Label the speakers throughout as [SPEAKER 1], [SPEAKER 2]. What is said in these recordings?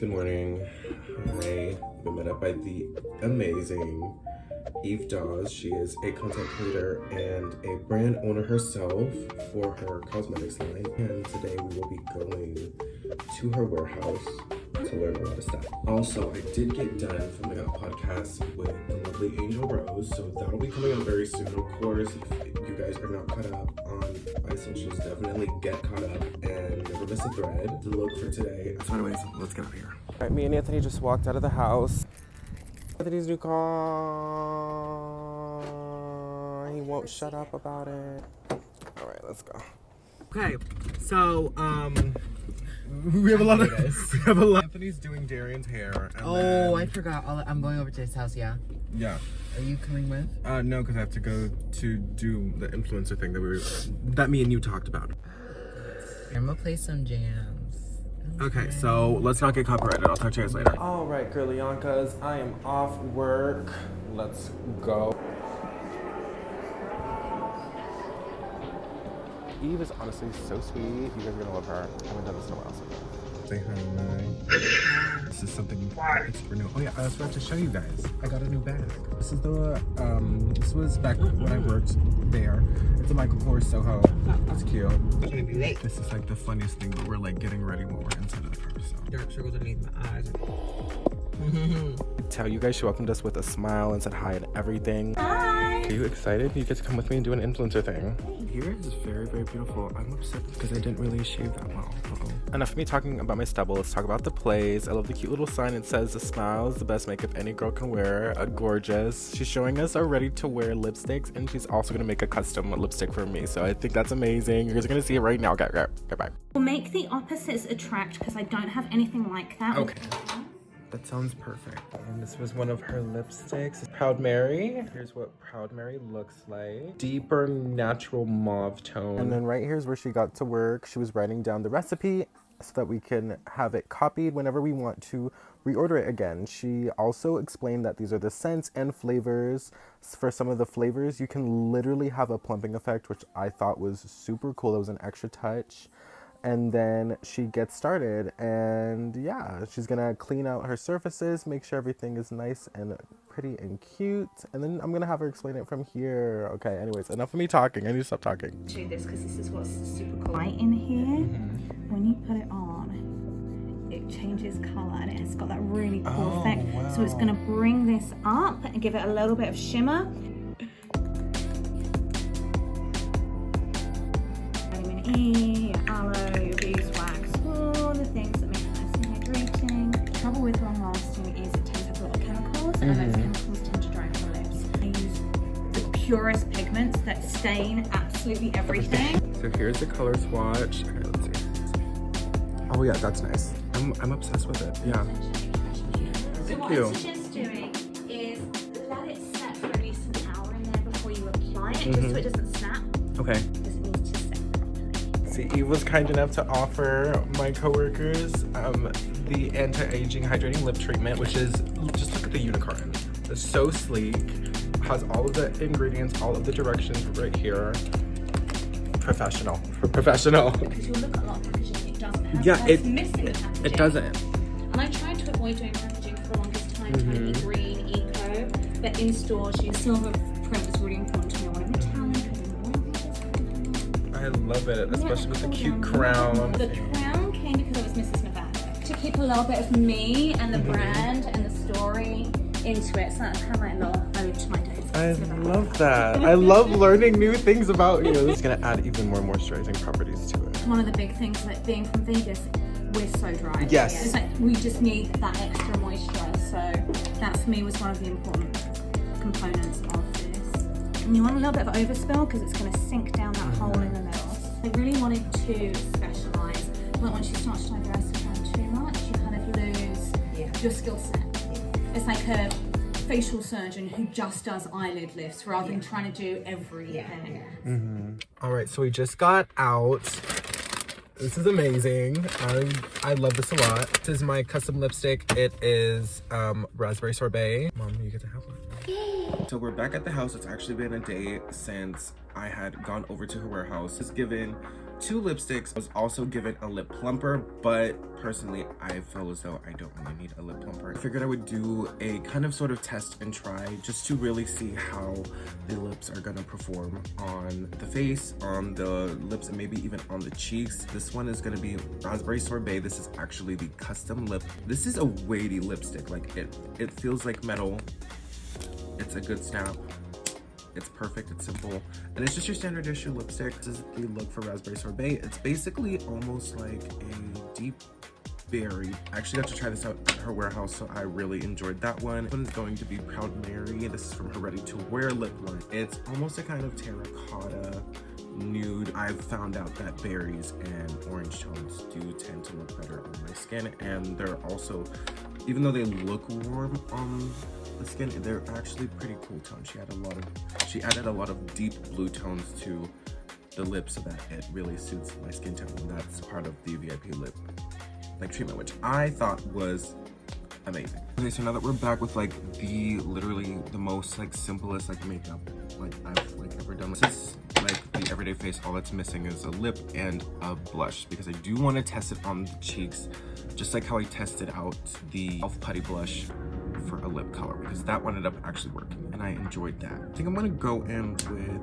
[SPEAKER 1] good morning. I've been met up by the amazing Eve Dawes. She is a content creator and a brand owner herself for her cosmetics line. And today we will be going to her warehouse to learn a lot of stuff. Also, I did get done filming a podcast with the lovely Angel Rose, so that'll be coming out very soon. Of course, if you guys are not caught up on my socials, definitely get caught up and never miss a thread. The look for today. So anyways, let's get out of here. All right, me and Anthony just walked out of the house. Anthony's new car. He won't shut up about it. All right, let's go. Okay, so we have a lot of Anthony's doing Darian's hair. And
[SPEAKER 2] I forgot. I'm going over to his house. Yeah.
[SPEAKER 1] Yeah.
[SPEAKER 2] Are you coming with?
[SPEAKER 1] No, because I have to go to do the influencer thing that me and you talked about.
[SPEAKER 2] I'm gonna play some jams.
[SPEAKER 1] Okay, so let's not get copyrighted. I'll talk to you guys later. All right, girly Yonkers, I am off work. Let's go. Eve is honestly so sweet. You guys are gonna love her. I haven't done this in a while, so. Say hi. This is something super new. Oh yeah, I was about to show you guys. I got a new bag. This is this was back when I worked there. It's a Michael Kors Soho. That's cute. This is like the funniest thing, but we're like getting ready when we're inside of the car, so.
[SPEAKER 2] Dark circles underneath my eyes.
[SPEAKER 1] Tell you guys she welcomed us with a smile and said hi and everything.
[SPEAKER 3] Hi!
[SPEAKER 1] Are you excited? You get to come with me and do an influencer thing. Here is very, very beautiful. I'm upset because I didn't really shave that well. Enough of me talking about my stubble. Let's talk about the plays. I love the cute little sign. It says, "The smile is the best makeup any girl can wear." Gorgeous. She's showing us our ready-to-wear lipsticks, and she's also going to make a custom lipstick for me. So I think that's amazing. You guys are going to see it right now. Okay, bye.
[SPEAKER 3] We'll make the opposites attract because I don't have anything like that.
[SPEAKER 1] Okay. That sounds perfect. And this was one of her lipsticks. Proud Mary. Here's what Proud Mary looks like. Deeper natural mauve tone. And then right here's where she got to work. She was writing down the recipe so that we can have it copied whenever we want to reorder it again. She also explained that these are the scents and flavors. For some of the flavors, you can literally have a plumping effect, which I thought was super cool. It was an extra touch. And then she gets started, and yeah, she's gonna clean out her surfaces, make sure everything is nice and pretty and cute, and then I'm gonna have her explain it from here. Okay, anyways, enough of me talking. I need to stop talking.
[SPEAKER 3] Do this because this is what's super cool. Light in here, when you put it on, it changes color and it's got that really cool effect. Wow. So it's gonna bring this up and give it a little bit of shimmer. Vitamin E, aloe, your beeswax, all the things that make it nice and hydrating. The trouble with long lasting is it tends to have a lot of chemicals, and those chemicals tend to dry out your lips. I use the purest pigments that stain absolutely everything.
[SPEAKER 1] So here's the color swatch. Okay, let's see. Oh yeah, that's nice. I'm obsessed with it. Yeah.
[SPEAKER 3] So what I suggest doing is let it set for at least an hour in there before you apply it, just so it doesn't snap.
[SPEAKER 1] Okay. See, Eve was kind enough to offer my coworkers the anti-aging hydrating lip treatment, which is, just look at the unicorn. It's so sleek, has all of the ingredients, all of the directions right here. Professional.
[SPEAKER 3] Because you'll look at a lot of packaging, it doesn't have it's missing packaging.
[SPEAKER 1] It doesn't.
[SPEAKER 3] And I tried to avoid doing packaging for the longest time, trying to be green, eco, but in stores, your silver print was really important to me. I wanted metallic.
[SPEAKER 1] I love it, especially with the cute crown.
[SPEAKER 3] The crown came because I was Mrs. Nevada. To keep a little bit of me and the brand and the story into it. So that's kind of like a little ode to my days.
[SPEAKER 1] I love that. I love learning new things about you. It's gonna add even more moisturizing properties to it.
[SPEAKER 3] One of the big things, like being from Vegas, we're so dry.
[SPEAKER 1] Yes.
[SPEAKER 3] It's like we just need that extra moisture. So that for me was one of the important components of this. And you want a little bit of overspill because it's going to sink down that hole in the middle. I really wanted to specialise, but once you start to diversify too much, you kind of lose your skill set. It's like a facial surgeon who just does eyelid lifts rather than trying to do everything.
[SPEAKER 1] All right, so we just got out. This is amazing. I love this a lot. This is my custom lipstick. It is raspberry sorbet. Mom, you get to have one. So we're back at the house. It's actually been a day since I had gone over to her warehouse. It's given 2 lipsticks. I was also given a lip plumper, but personally, I feel as though I don't really need a lip plumper. I figured I would do a kind of sort of test and try just to really see how the lips are gonna perform on the face, on the lips, and maybe even on the cheeks. This one is gonna be Raspberry Sorbet. This is actually the custom lip. This is a weighty lipstick. Like it feels like metal. It's a good snap. It's perfect, it's simple, and it's just your standard issue lipstick. This is the look for Raspberry Sorbet. It's basically almost like a deep berry. I actually got to try this out at her warehouse, so I really enjoyed that one. This one is going to be Proud Mary. This is from her Ready to Wear lip line. It's almost a kind of terracotta nude. I've found out that berries and orange tones do tend to look better on my skin, and they're also, even though they look warm on the skin, they're actually pretty cool tones. She added a lot of deep blue tones to the lips so that it really suits my skin tone, and that's part of the VIP lip like treatment, which I thought was amazing. Okay, so now that we're back with like literally the most like simplest like makeup like I've like ever done. This is like the everyday face. All that's missing is a lip and a blush, because I do want to test it on the cheeks, just like how I tested out the Elf Putty blush for a lip color, because that one ended up actually working and I enjoyed that. I think I'm gonna go in with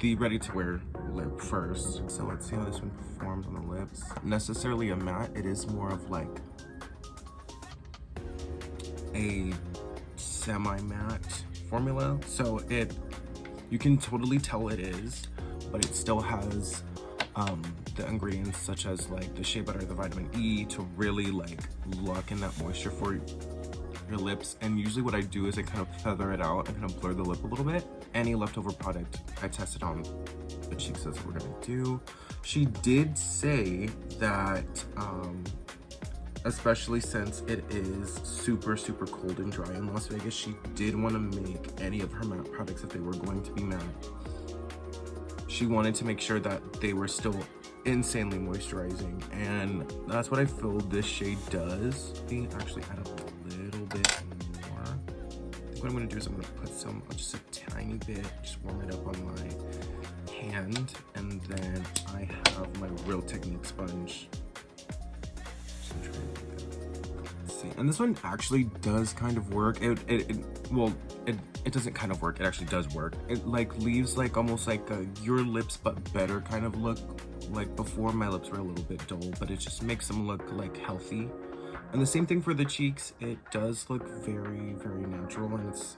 [SPEAKER 1] the Ready to Wear lip first. So let's see how this one performs on the lips. Necessarily a matte, it is more of like a semi-matte formula. So you can totally tell it is, but it still has the ingredients such as like the shea butter, the vitamin E, to really like lock in that moisture for your lips. And usually what I do is I kind of feather it out and kind of blur the lip a little bit. Any leftover product I tested on the cheeks. That's what we're gonna do. She did say that especially since it is super cold and dry in Las Vegas, she did want to make any of her matte products, if they were going to be matte, she wanted to make sure that they were still insanely moisturizing, and that's what I feel this shade does. Let me actually add a little bit more. I think what I'm going to do is I'm going to put some, just a tiny bit, just warm it up on my hand, and then I have my Real Technique sponge. And this one actually does kind of work. It doesn't kind of work, it actually does work. It like leaves like almost like a your lips but better kind of look. Like before, my lips were a little bit dull, but it just makes them look like healthy. And the same thing for the cheeks. It does look very natural, and it's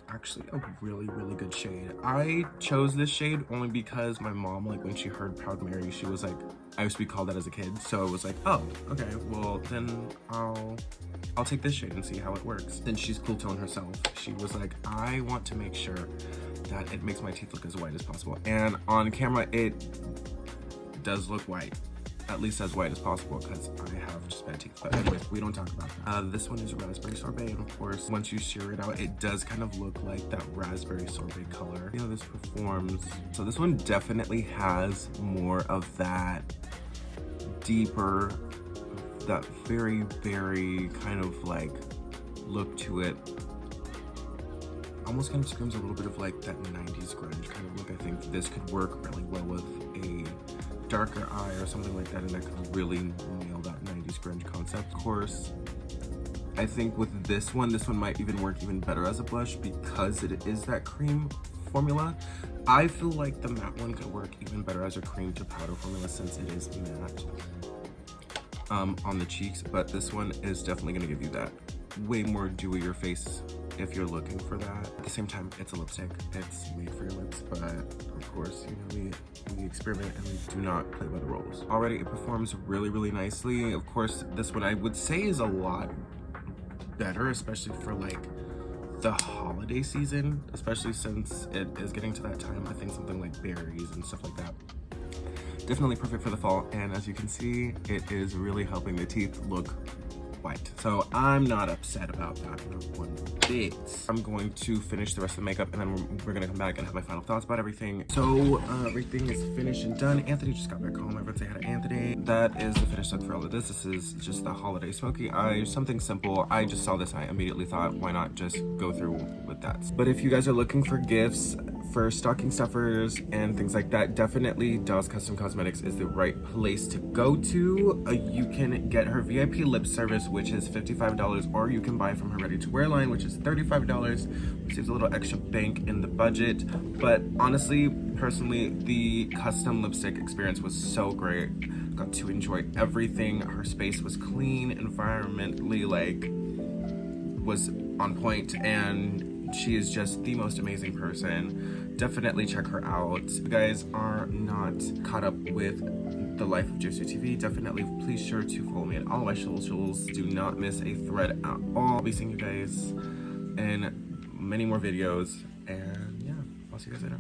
[SPEAKER 1] actually a really good shade. I chose this shade only because my mom, like when she heard Proud Mary, she was like, I used to be called that as a kid, so it was like, oh, okay, well then I'll take this shade and see how it works. And she's cool tone herself. She was like, I want to make sure that it makes my teeth look as white as possible. And on camera, it does look white, at least as white as possible, because I have just bad teeth. But anyways, we don't talk about that. This one is Raspberry Sorbet, and of course, once you shear it out, it does kind of look like that Raspberry Sorbet color. You know, this performs. So this one definitely has more of that deeper, that very kind of like look to it. Almost kind of screams a little bit of like that 90s grunge kind of look. I think this could work really well with a darker eye or something like that, and that could really nail that 90s grunge concept. Of course, I think with this one might even work even better as a blush, because it is that cream formula. I feel like the matte one could work even better as a cream to powder formula, since it is matte on the cheeks, but this one is definitely going to give you that way more dewier face if you're looking for that. At the same time, it's a lipstick, it's made for your lips, but of course, you know, we experiment and we do not play by the rules. Already, it performs really nicely. Of course, this one I would say is a lot better, especially for like the holiday season, especially since it is getting to that time. I think something like berries and stuff like that, definitely perfect for the fall. And as you can see, it is really helping the teeth look white. So I'm not upset about that, not one bit. I'm going to finish the rest of the makeup, and then we're gonna come back and have my final thoughts about everything. So everything is finished and done. Anthony just got back home. Everyone say hi to Anthony. That is the finished look for all of this. This is just the holiday smoky eye, something simple. I just saw this and I immediately thought, why not just go through with that? But if you guys are looking for gifts for stocking stuffers and things like that, definitely Dolls Custom Cosmetics is the right place to go to. You can get her VIP lip service, which is $55, or you can buy from her ready-to-wear line, which is $35, which saves a little extra bank in the budget. But honestly, personally, the custom lipstick experience was so great. Got to enjoy everything. Her space was clean, environmentally was on point, and she is just the most amazing person. Definitely check her out. If you guys are not caught up with the life of JosuTv, definitely please sure to follow me on all my socials. Do not miss a thread at all. I'll be seeing you guys in many more videos, and yeah, I'll see you guys later.